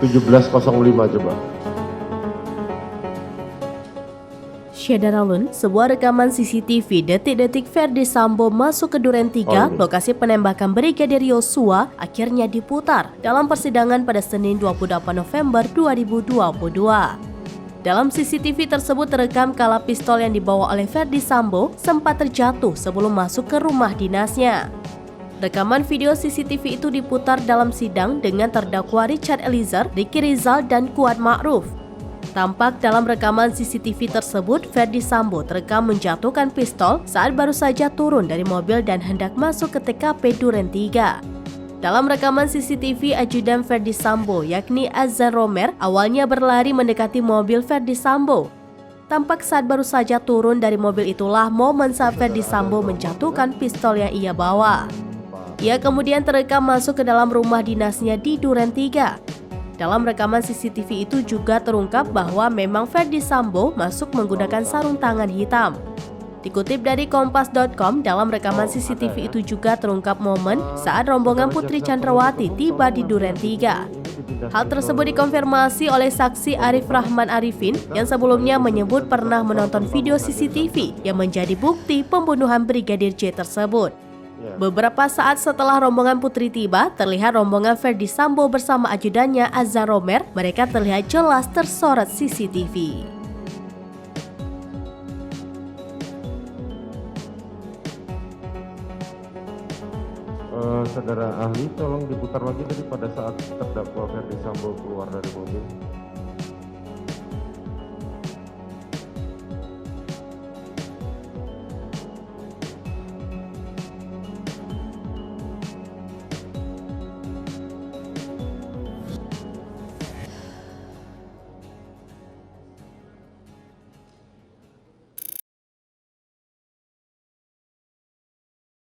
17.05 coba. Syedaralun, sebuah rekaman CCTV detik-detik Ferdi Sambo masuk ke Duren 3, lokasi penembakan Brigadir Yosua, akhirnya diputar dalam persidangan pada Senin 28 November 2022. Dalam CCTV tersebut terekam kala pistol yang dibawa oleh Ferdi Sambo sempat terjatuh sebelum masuk ke rumah dinasnya. Rekaman video CCTV itu diputar dalam sidang dengan terdakwa Richard Eliezer, Ricky Rizal, dan Kuat Ma'ruf. Tampak dalam rekaman CCTV tersebut, Ferdi Sambo terekam menjatuhkan pistol saat baru saja turun dari mobil dan hendak masuk ke TKP Duren 3. Dalam rekaman CCTV, ajudan Ferdi Sambo yakni Azan Romer awalnya berlari mendekati mobil Ferdi Sambo. Tampak saat baru saja turun dari mobil itulah momen saat Ferdi Sambo menjatuhkan pistol yang ia bawa. Ia kemudian terekam masuk ke dalam rumah dinasnya di Duren 3. Dalam rekaman CCTV itu juga terungkap bahwa memang Ferdi Sambo masuk menggunakan sarung tangan hitam. Dikutip dari Kompas.com, dalam rekaman CCTV itu juga terungkap momen saat rombongan Putri Chandrawati tiba di Duren 3. Hal tersebut dikonfirmasi oleh saksi Arif Rahman Arifin yang sebelumnya menyebut pernah menonton video CCTV yang menjadi bukti pembunuhan Brigadir J tersebut. Beberapa saat setelah rombongan Putri tiba, terlihat rombongan Ferdi Sambo bersama ajudannya Azan Romer. Mereka terlihat jelas tersorot CCTV. Saudara ahli, tolong diputar lagi tadi pada saat terdakwa Ferdi Sambo keluar dari mobil.